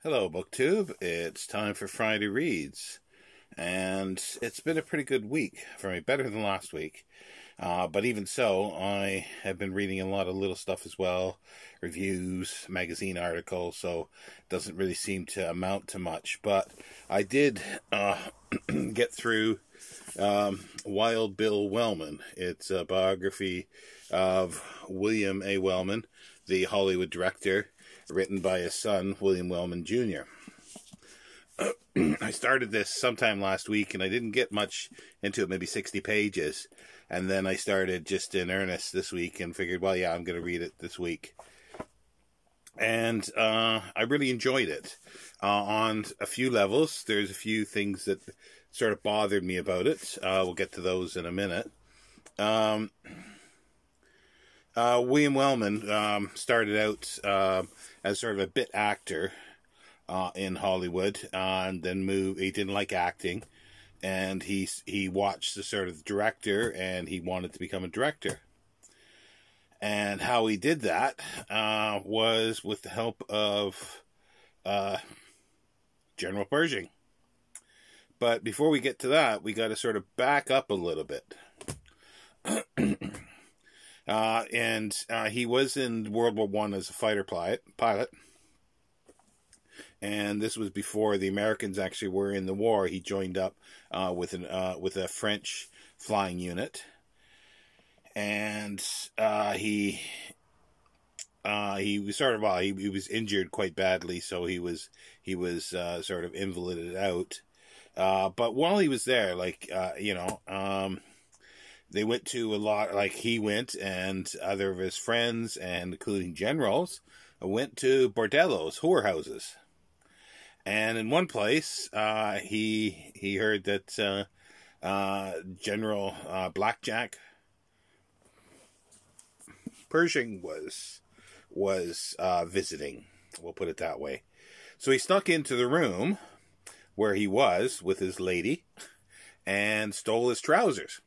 Hello, BookTube. It's time for Friday Reads. And it's been a pretty good week for me, better than last week. But even so, I have been reading a lot of little stuff as well, reviews, magazine articles, so it doesn't really seem to amount to much. But I did get through Wild Bill Wellman. It's a biography of William A. Wellman, the Hollywood director, written by his son, William Wellman Jr. I started this sometime last week, and I didn't get much into it, maybe 60 pages. And then I started just in earnest this week and figured, well, yeah, I'm going to read it this week. And I really enjoyed it. On a few levels, there's a few things that sort of bothered me about it. We'll get to those in a minute. William Wellman started out as sort of a bit actor in Hollywood, and then moved. He didn't like acting, and he watched the sort of director, and he wanted to become a director. And how he did that was with the help of General Pershing. But before we get to that, we got to sort of back up a little bit. He was in World War I as a fighter pilot. And this was before the Americans actually were in the war. He joined up with a French flying unit. And he was sort of, he was injured quite badly, so he was sort of invalided out. But while he was there, they went to a lot, like he went and other of his friends, and including generals, went to bordellos, whorehouses. And in one place, he heard that General Blackjack Pershing was visiting. We'll put it that way. So he snuck into the room where he was with his lady and stole his trousers.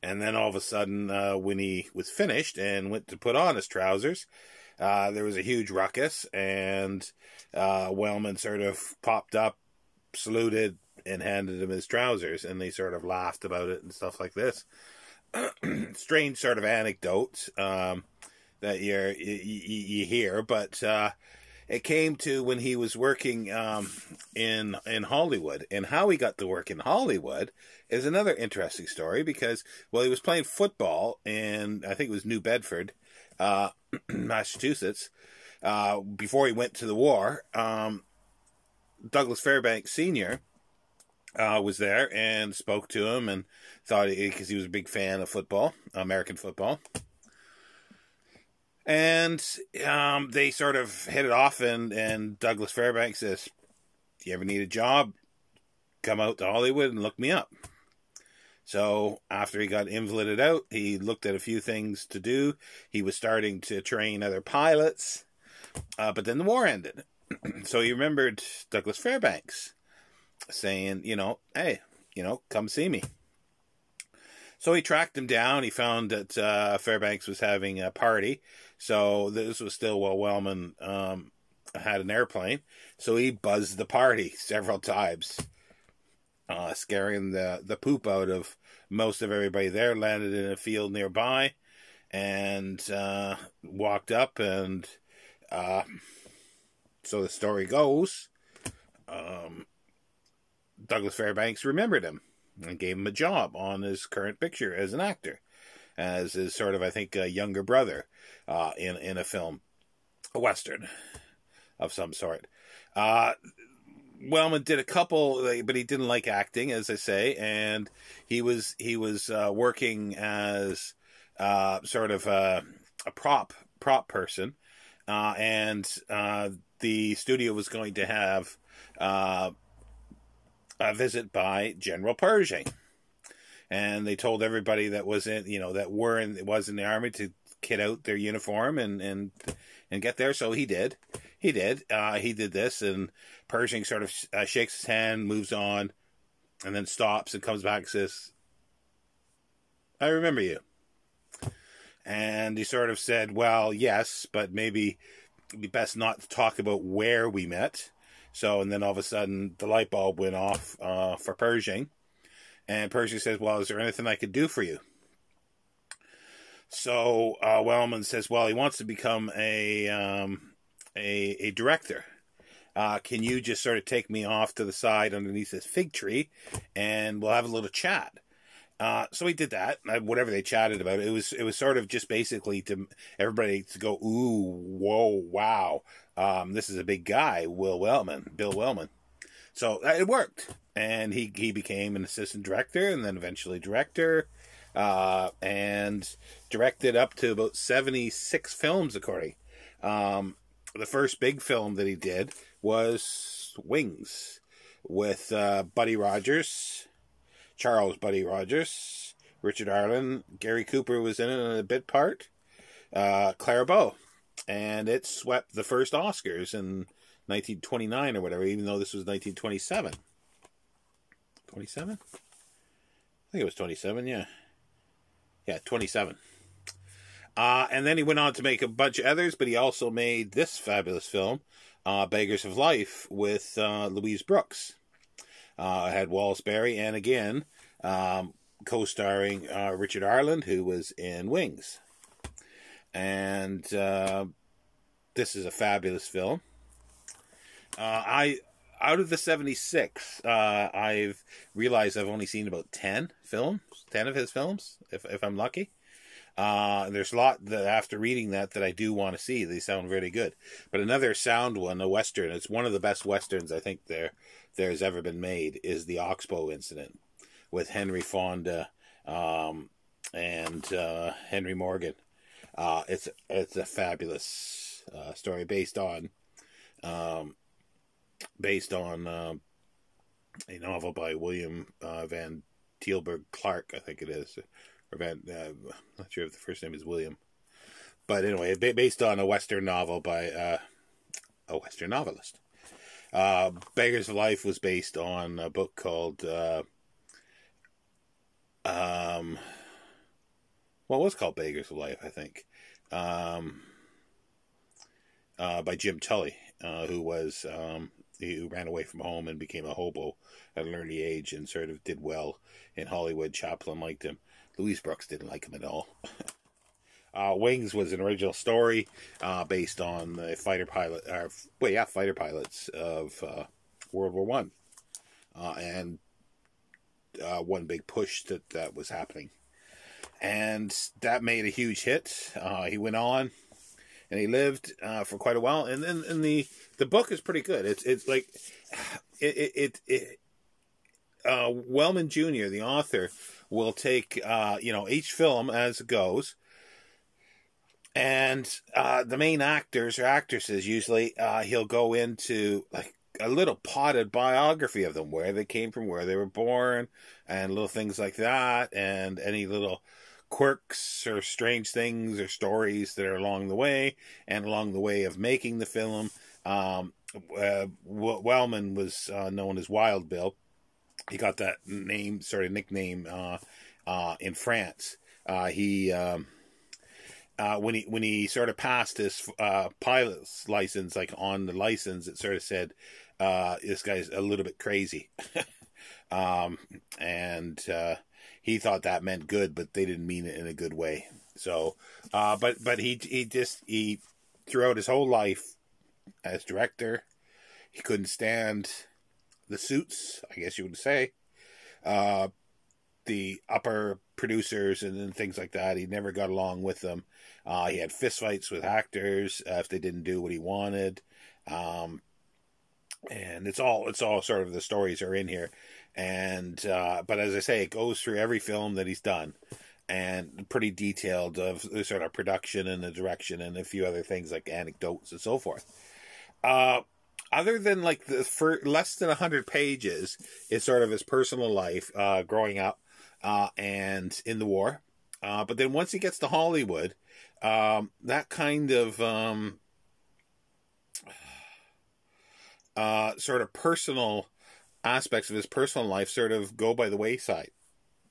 And then all of a sudden, when he was finished and went to put on his trousers, there was a huge ruckus, and Wellman sort of popped up, saluted, and handed him his trousers, and they sort of laughed about it and stuff like this. Strange sort of anecdotes that you hear, but it came to when he was working in Hollywood, and how he got to work in Hollywood is another interesting story, because, well, he was playing football in, I think it was New Bedford, Massachusetts, before he went to the war. Douglas Fairbanks Sr. Was there and spoke to him, and thought, because he was a big fan of football, American football. And they sort of hit it off, and Douglas Fairbanks says, "Do you ever need a job? Come out to Hollywood and look me up." So after he got invalided out, he looked at a few things to do. He was starting to train other pilots, but then the war ended. So he remembered Douglas Fairbanks saying, hey, come see me. So he tracked him down. He found that Fairbanks was having a party. So this was still while Wellman had an airplane. So he buzzed the party several times, scaring the poop out of most of everybody there. Landed in a field nearby and walked up. And so the story goes, Douglas Fairbanks remembered him and gave him a job on his current picture as an actor, as his sort of, I think, a younger brother in a film, a Western of some sort. Wellman did a couple, but he didn't like acting, as I say, and he was working as sort of a prop person, and the studio was going to have a visit by General Pershing, and they told everybody that was in, was in the army to kit out their uniform and get there. So he did this, and Pershing sort of shakes his hand, moves on, and then stops and comes back and says, "I remember you." And he sort of said, "Well, yes, but maybe it'd be best not to talk about where we met. So, and then all of a sudden, the light bulb went off for Pershing. And Pershing says, well, is there anything I could do for you? So Wellman says, well, he wants to become a director. Can you just sort of take me off to the side underneath this fig tree, and we'll have a little chat? So he did that. Whatever they chatted about, it was sort of just basically to everybody to go, ooh, whoa, wow, this is a big guy, Bill Wellman. So it worked, and he became an assistant director, and then eventually director, and directed up to about 76 films, according. The first big film that he did was Wings, with Charles Buddy Rogers, Richard Arlen, Gary Cooper was in it in a bit part, Clara Bow, and it swept the first Oscars in 1929 or whatever, even though this was 1927. 27? I think it was 27, yeah. Yeah, 27. And then he went on to make a bunch of others, but he also made this fabulous film, Beggars of Life, with Louise Brooks. Had Wallace Beery, and again, co-starring Richard Arlen, who was in Wings. And this is a fabulous film. Out of the 76, I've realized I've only seen about 10 of his films, if I'm lucky. There's a lot that after reading that I do want to see. They sound really good. But another sound one, a Western, it's one of the best Westerns I think there's ever been made, is the Oxbow Incident with Henry Fonda and Henry Morgan. It's a fabulous story based on a novel by William Van Teelburg Clark, I think it is. Or I'm not sure if the first name is William. But anyway, based on a Western novel by a Western novelist. Beggars of Life was based on a book called it was called Beggars of Life, I think, by Jim Tully, who ran away from home and became a hobo at an early age and sort of did well in Hollywood. Chaplin liked him. Louise Brooks didn't like him at all. Wings was an original story based on the fighter pilots of World War One, and one big push that was happening, and that made a huge hit. He went on, and he lived for quite a while. And then the book is pretty good. It's like Wellman Jr., the author, will take each film as it goes. And the main actors or actresses, usually, he'll go into like a little potted biography of them, where they came from, where they were born, and little things like that, and any little quirks or strange things or stories that are along the way, and along the way of making the film. Wellman was known as Wild Bill. He got that nickname in France. When he sort of passed his pilot's license, like on the license, it sort of said, this guy's a little bit crazy. And he thought that meant good, but they didn't mean it in a good way. So, but he throughout his whole life as director, he couldn't stand the suits, I guess you would say. The upper producers and things like that, he never got along with them. He had fistfights with actors if they didn't do what he wanted. And it's all sort of, the stories are in here. And but as I say, it goes through every film that he's done, and pretty detailed of the sort of production and the direction and a few other things like anecdotes and so forth. Other than like for less than 100 pages, it's sort of his personal life growing up and in the war. But then once he gets to Hollywood, that kind of sort of personal aspects of his personal life sort of go by the wayside.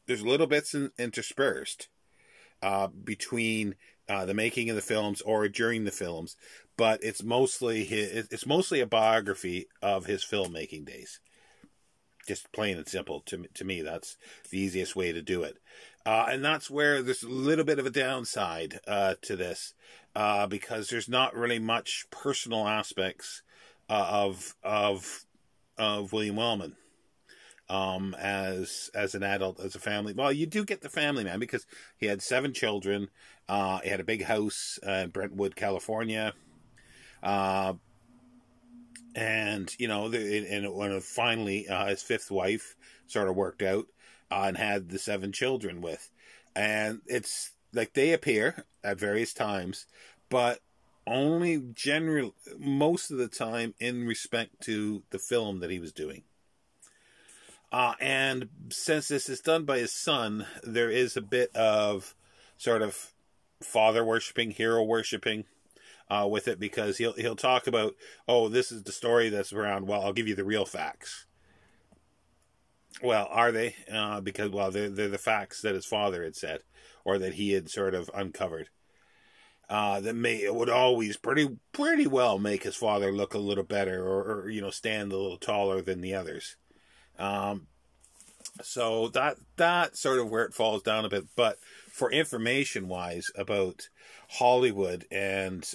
There's little bits interspersed, between the making of the films or during the films, but it's mostly a biography of his filmmaking days. Just plain and simple. To me, that's the easiest way to do it. And that's where there's a little bit of a downside to this, because there's not really much personal aspects of William Wellman as an adult, as a family. Well, you do get the family man, because he had 7 children. He had a big house in Brentwood, California. And, you know, when finally his 5th wife sort of worked out and had the 7 children with. And it's like they appear at various times, but only most of the time in respect to the film that he was doing. And since this is done by his son, there is a bit of sort of father worshipping, hero worshipping with it, because he'll talk about, oh, this is the story that's around. Well, I'll give you the real facts. Well, are they? Because, well, they're the facts that his father had said, or that he had sort of uncovered. It would always pretty well make his father look a little better, or you know, stand a little taller than the others. So that sort of where it falls down a bit. But for information wise about Hollywood and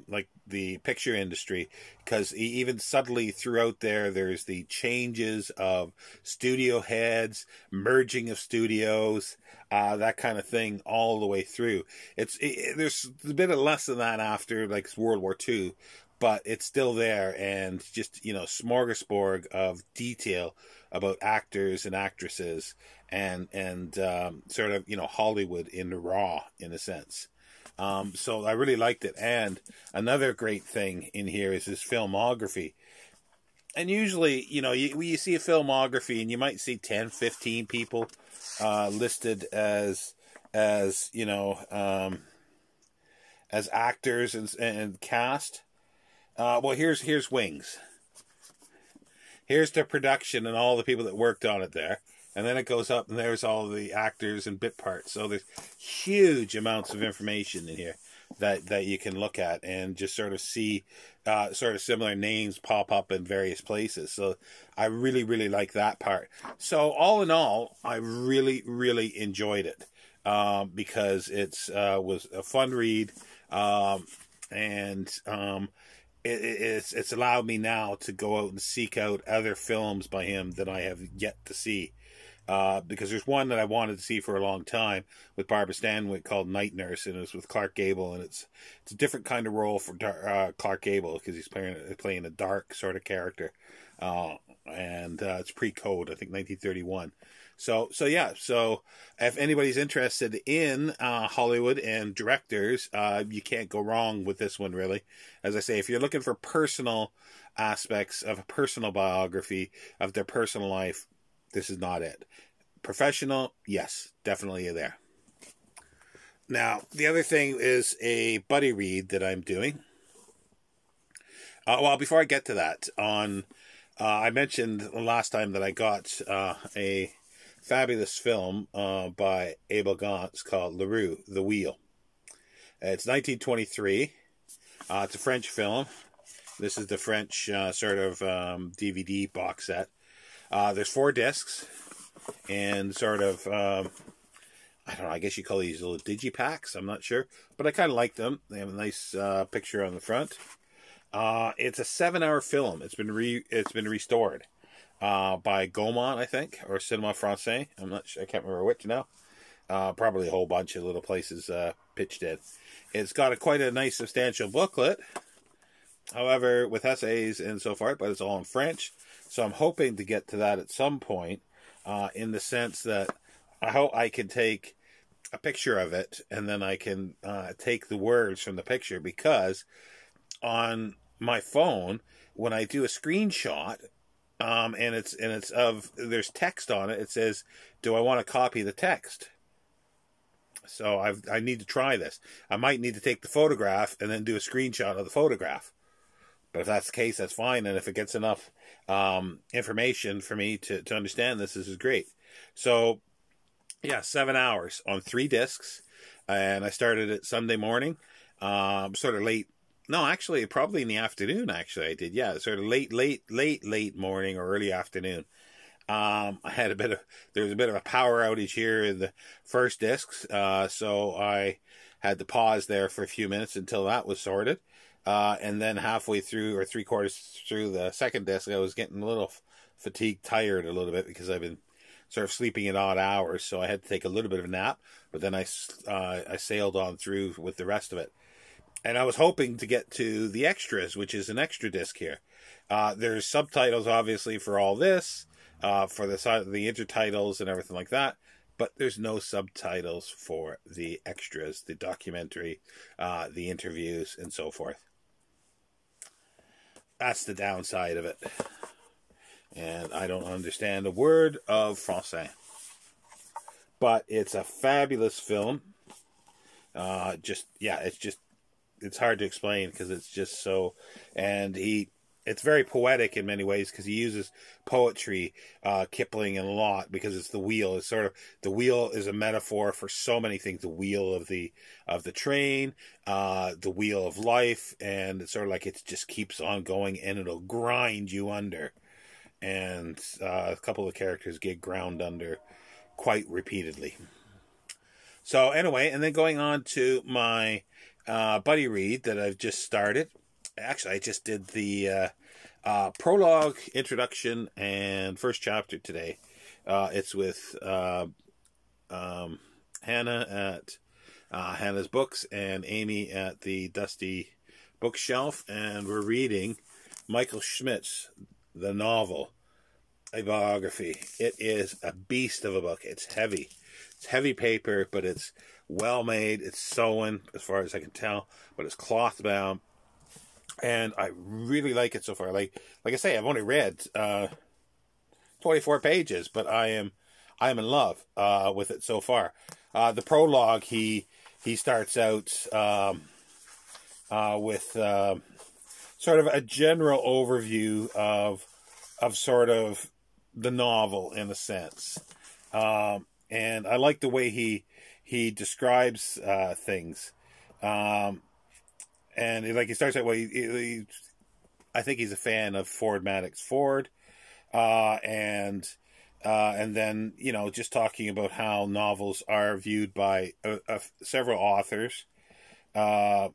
like the picture industry, because even subtly throughout there's the changes of studio heads, merging of studios, that kind of thing all the way through. There's a bit of less of that after like World War II, but it's still there, and just, you know, smorgasbord of detail about actors and actresses and sort of, you know, Hollywood in raw, in a sense. So I really liked it. And another great thing in here is his filmography. And usually, you know, you see a filmography and you might see 10, 15 people listed as you know, as actors and cast. Well, here's Wings. Here's the production and all the people that worked on it there. And then it goes up and there's all the actors and bit parts. So there's huge amounts of information in here that you can look at and just sort of see sort of similar names pop up in various places. So I really, really like that part. So all in all, I really, really enjoyed it because it's was a fun read, and it's allowed me now to go out and seek out other films by him that I have yet to see. Because there's one that I wanted to see for a long time with Barbara Stanwyck called Night Nurse, and it's with Clark Gable, and it's a different kind of role for Clark Gable, because he's playing a dark sort of character, and it's pre-code, I think 1931. So yeah. So if anybody's interested in Hollywood and directors, you can't go wrong with this one, really. As I say, if you're looking for personal aspects of a personal biography of their personal life, this is not it. Professional, yes, definitely there. Now, the other thing is a buddy read that I'm doing. Well, before I get to that, I mentioned the last time that I got a fabulous film by Abel Gance called Larue The Wheel. It's 1923. It's a French film. This is the French sort of DVD box set. There's 4 discs, and sort of, I don't know, I guess you call these little digipacks, I'm not sure, but I kind of like them. They have a nice picture on the front. It's a 7-hour film. It's been restored by Gaumont, I think, or Cinema Francais. I'm not sure, I can't remember which now. Probably a whole bunch of little places pitched in. It's got quite a nice substantial booklet, however, with essays and so forth, but it's all in French. So I'm hoping to get to that at some point, in the sense that I hope I can take a picture of it, and then I can take the words from the picture, because on my phone, when I do a screenshot, and there's text on it, it says, do I want to copy the text? So I need to try this. I might need to take the photograph and then do a screenshot of the photograph. But if that's the case, that's fine. And if it gets enough information for me to understand this is great. So, yeah, 7 hours on 3 discs. and I started it Sunday morning, sort of late. No, actually, probably in the afternoon. Actually, I did. Yeah, sort of late morning or early afternoon. I had there was a bit of a power outage here in the first discs, so I had to pause there for a few minutes until that was sorted. And then halfway through or 3/4 through the second disc, I was getting a little fatigued, tired a little bit because I've been sort of sleeping at odd hours, so I had to take a little bit of a nap. But then I sailed on through with the rest of it. And I was hoping to get to the extras, which is an extra disc here. There's subtitles, obviously, for all this, for the intertitles and everything like that. But there's no subtitles for the extras, the documentary, the interviews, and so forth. That's the downside of it. And I don't understand a word of Francais. But it's a fabulous film. It's hard to explain because it's just so, and it's very poetic in many ways because he uses poetry, Kipling, and a lot because it's the wheel. It's sort of, the wheel is a metaphor for so many things. The wheel of the train, the wheel of life, and it's sort of like it just keeps on going and it'll grind you under. And a couple of characters get ground under quite repeatedly. So anyway, and then going on to my buddy read that I've just started. Actually, I just did the prologue, introduction, and first chapter today. It's with Hannah at Hannah's Books and Amy at the Dusty Bookshelf, and we're reading Michael Schmidt's The Novel, a Biography. It is a beast of a book. It's heavy. It's heavy paper, but it's well made. It's sewn, as far as I can tell, but it's cloth bound. And I really like it so far. Like I say, I've only read 24 pages, but I am in love with it so far. The prologue, he starts out with sort of a general overview of sort of the novel in a sense. And I like the way he describes things. And he starts out, I think he's a fan of Ford Madox Ford. And then, just talking about how novels are viewed by several authors. And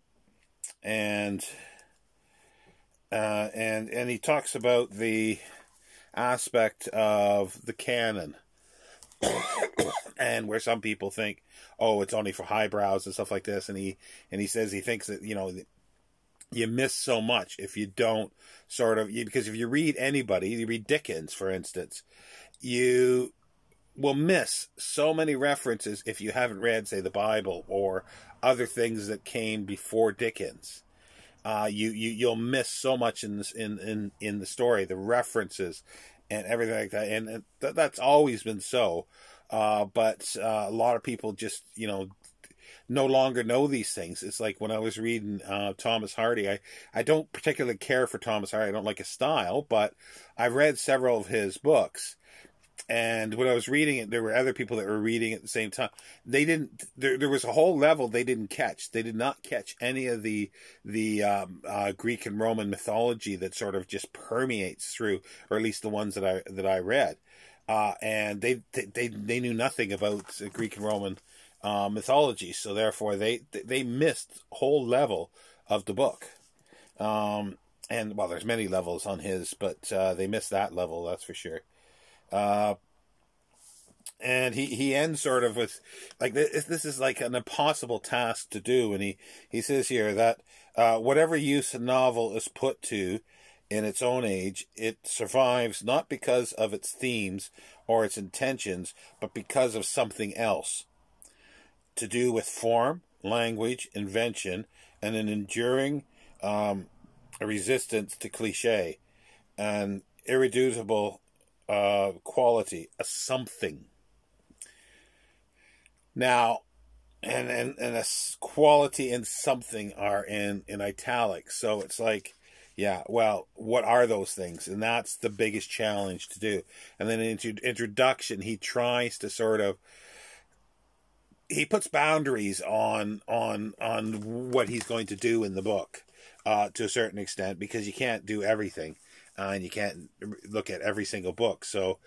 he talks about the aspect of the canon. And where some people think, oh, it's only for highbrows and stuff like this. And he says he thinks that, you miss so much if you don't because if you read anybody, you read Dickens, for instance, you will miss so many references if you haven't read, say, the Bible or other things that came before Dickens. You'll miss so much in the story, the references and everything like that. And that's always been so. But a lot of people just, no longer know these things. It's like when I was reading Thomas Hardy, I don't particularly care for Thomas Hardy. I don't like his style, but I read several of his books. And when I was reading it, there were other people that were reading it at the same time. They didn't. There was a whole level they didn't catch. They did not catch any of the Greek and Roman mythology that sort of just permeates through, or at least the ones that I read. And they knew nothing about Greek and Roman mythology, so therefore they missed a whole level of the book. And there's many levels on his, but they missed that level, that's for sure. And he ends sort of with, like, this is like an impossible task to do, and he says here that whatever use a novel is put to in its own age, it survives not because of its themes or its intentions, but because of something else, to do with form, language, invention, and an enduring resistance to cliche, an irreducible quality, a something. Now, and a quality and something are in italics, so it's like, yeah, well, what are those things? And that's the biggest challenge to do. And then in introduction, he tries to sort of, he puts boundaries on what he's going to do in the book, to a certain extent, because you can't do everything, and you can't look at every single book. So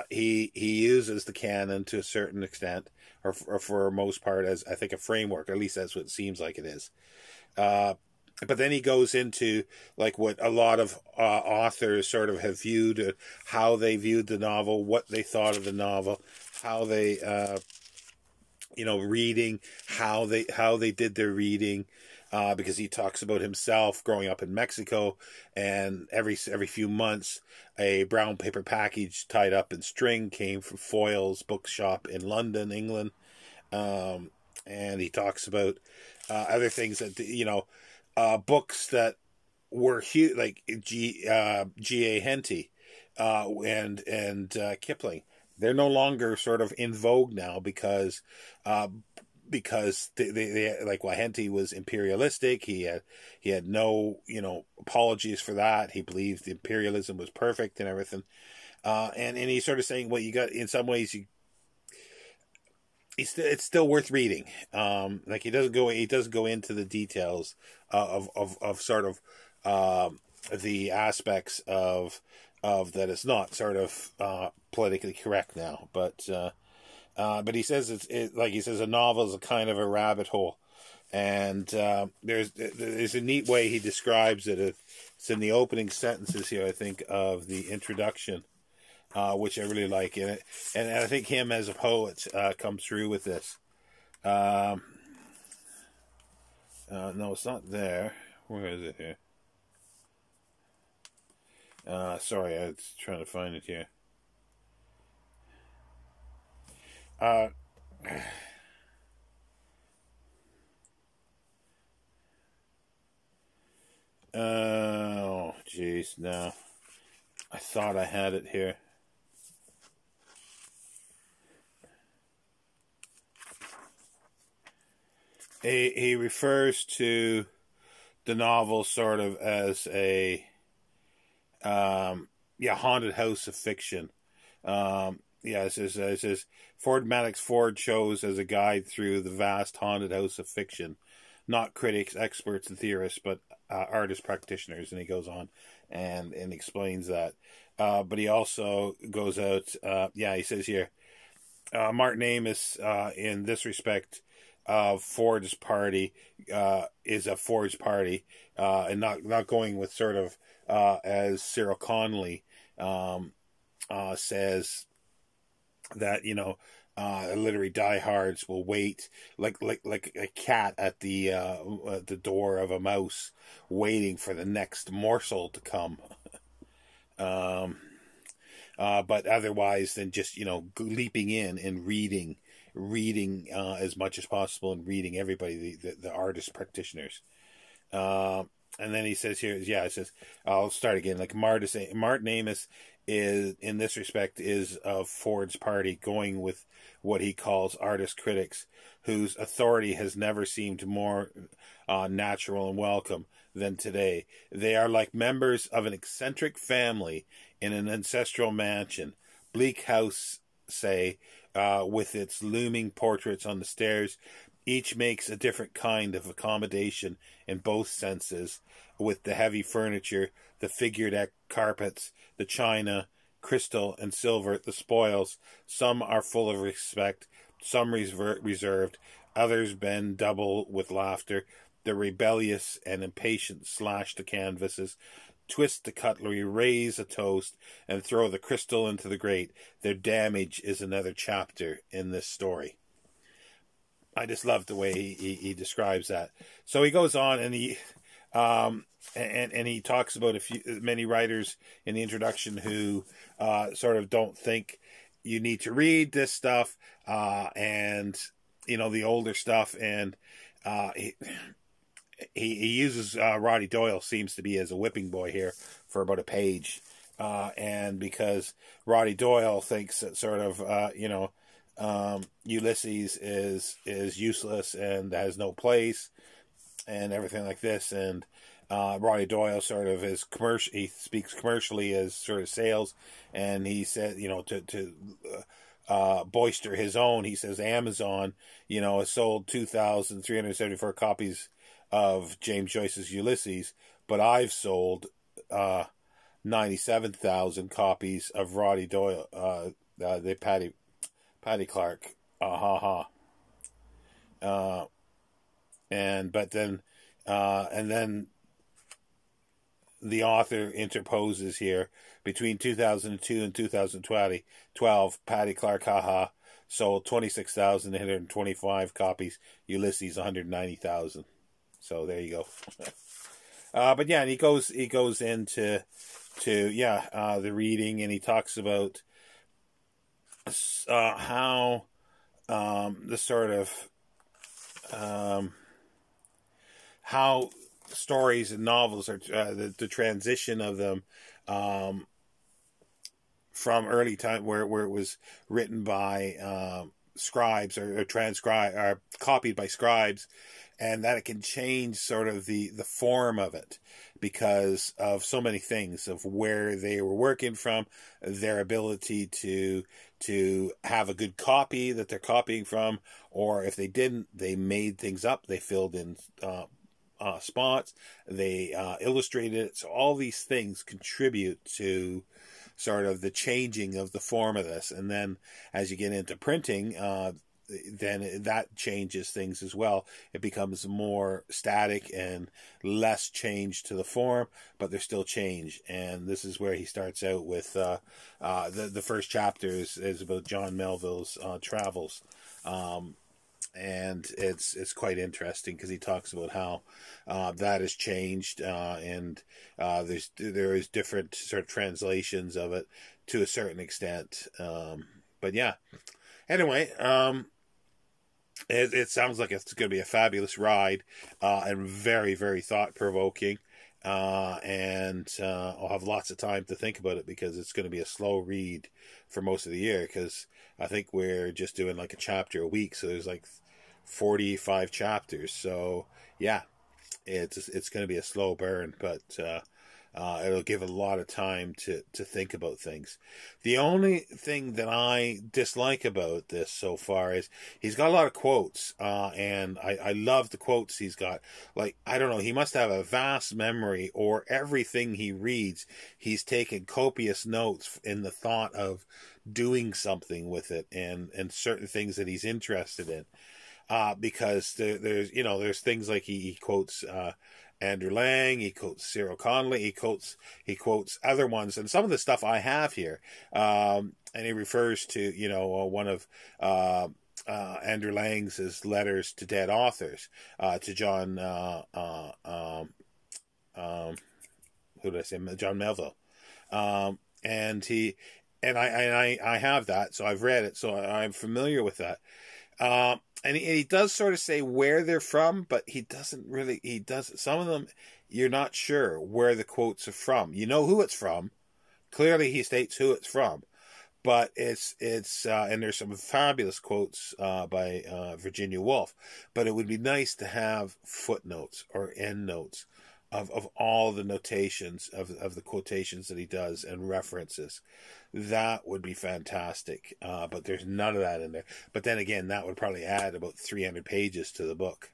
he uses the canon to a certain extent, or for most part, as I think a framework. Or at least that's what it seems like it is. But then he goes into like what a lot of authors sort of have viewed, how they viewed the novel, what they thought of the novel, how they reading, how they did their reading, because he talks about himself growing up in Mexico, and every few months a brown paper package tied up in string came from Foyle's bookshop in London, England, and he talks about other things that books that were huge, like G.A. Henty and Kipling. They're no longer sort of in vogue now because they like, well, Henty was imperialistic. He had no apologies for that. He believed imperialism was perfect and everything. And he's sort of saying, well, you got, in some ways, it's still worth reading. Like he doesn't go into the details of sort of the aspects of that it's not sort of politically correct now, but he says he says a novel is a kind of a rabbit hole, and there's a neat way he describes it. It's in the opening sentences here, I think, of the introduction, which I really like in it, and I think him as a poet comes through with this. No, it's not there. Where is it here? Sorry, I was trying to find it here. Oh, jeez, no. I thought I had it here. He refers to the novel sort of as a haunted house of fiction. It says Ford Maddox Ford chose as a guide through the vast haunted house of fiction, not critics, experts, and theorists, but artist practitioners. And he goes on and explains that. But he also goes out. He says here, Martin Amis, in this respect, Ford's party is a Ford's party, and not going with sort of as Cyril Connolly says that literary diehards will wait like a cat at the door of a mouse, waiting for the next morsel to come. But otherwise than just leaping in and reading as much as possible, and reading everybody, the artist practitioners. And then he says here, it says, I'll start again. Like Martin Amis is, in this respect, is of Ford's party, going with what he calls artist critics, whose authority has never seemed more natural and welcome than today. They are like members of an eccentric family in an ancestral mansion. Bleak House, say, with its looming portraits on the stairs. Each makes a different kind of accommodation in both senses, with the heavy furniture, the figured carpets, the china, crystal, and silver, the spoils. Some are full of respect, some reserved, others bend double with laughter. The rebellious and impatient slash the canvases, twist the cutlery, raise a toast, and throw the crystal into the grate. Their damage is another chapter in this story. I just love the way he describes that. So he goes on and he talks about many writers in the introduction who sort of don't think you need to read this stuff, and the older stuff, and he uses Roddy Doyle seems to be as a whipping boy here for about a page, and because Roddy Doyle thinks that sort of Ulysses is useless and has no place and everything like this, and Roddy Doyle sort of is he speaks commercially as sort of sales, and he said to boister his own. He says Amazon, has sold 2,374 copies of James Joyce's Ulysses, but I've sold 97,000 copies of Roddy Doyle, the Patty Clark, and then the author interposes here between 2002 and 2012. Patty Clark, sold 26,825 copies. Ulysses 190,000. So there you go. But yeah, and he goes into the reading, and he talks about how the sort of how stories and novels are the transition of them from early time where it was written by scribes or transcribed or copied by scribes, and that it can change sort of the form of it because of so many things, of where they were working from, their ability to have a good copy that they're copying from, or if they didn't, they made things up, they filled in spots, they illustrated it. So all these things contribute to sort of the changing of the form of this. And then as you get into printing, then that changes things as well. It becomes more static and less change to the form, but there's still change. And this is where he starts out with the first chapter is about John Melville's travels. And it's quite interesting because he talks about how that has changed, and there is different sort of translations of it to a certain extent. But yeah, anyway, it sounds like it's going to be a fabulous ride, and very, very thought provoking. And I'll have lots of time to think about it because it's going to be a slow read for most of the year, because I think we're just doing like a chapter a week, so there's like 45 chapters. So yeah, it's going to be a slow burn, but it'll give a lot of time to think about things. The only thing that I dislike about this so far is he's got a lot of quotes, and I love the quotes he's got. Like, I don't know, he must have a vast memory, or everything he reads, he's taken copious notes in the thought of doing something with it, and certain things that he's interested in. Because there's things like he quotes Andrew Lang, he quotes Cyril Connolly, he quotes other ones, and some of the stuff I have here, and he refers to one of Andrew Lang's letters to dead authors, to John who did I say, John Melville, and I have that, so I've read it, so I'm familiar with that. And he does sort of say where they're from, but he doesn't. Some of them, you're not sure where the quotes are from. You know who it's from. Clearly he states who it's from. But it's and there's some fabulous quotes by Virginia Woolf. But it would be nice to have footnotes or endnotes of all the notations of the quotations that he does and references. That would be fantastic. But there's none of that in there. But then again, that would probably add about 300 pages to the book.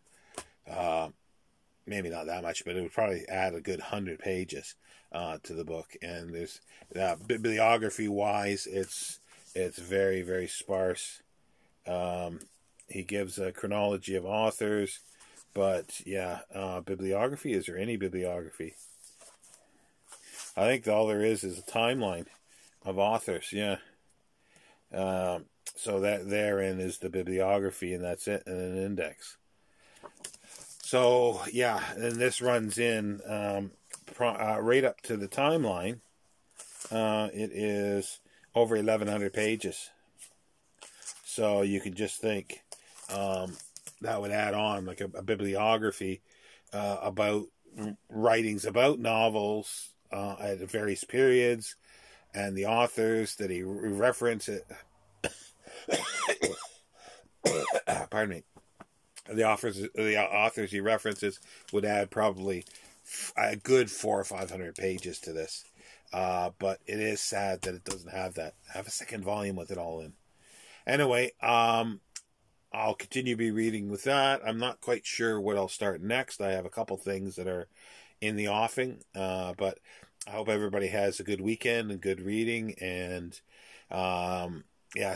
Maybe not that much, but it would probably add a good 100 pages to the book. And there's bibliography wise, it's very, very sparse. He gives a chronology of authors. But yeah, bibliography, is there any bibliography? I think all there is a timeline of authors, yeah. So that therein is the bibliography, and that's it, and an index. So yeah, and this runs in right up to the timeline. It is over 1,100 pages. So you can just think that would add on like a bibliography about writings about novels at various periods, and the authors that he references. Pardon me. The authors he references would add probably a good 400 or 500 pages to this. But it is sad that it doesn't have that. Have a second volume with it all in. Anyway, I'll continue to be reading with that. I'm not quite sure what I'll start next. I have a couple things that are in the offing, but I hope everybody has a good weekend and good reading. And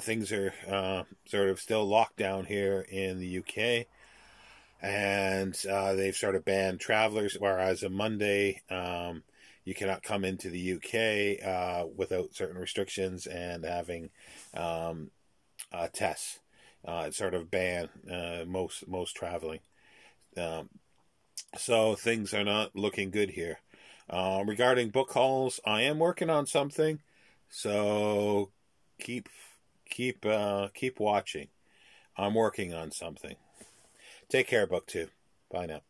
things are sort of still locked down here in the UK, and they've sort of banned travelers. Whereas on Monday, you cannot come into the UK without certain restrictions and having tests. It's sort of banned most traveling. So things are not looking good here. Regarding book hauls, I am working on something. So keep watching. I'm working on something. Take care, BookTube. Bye now.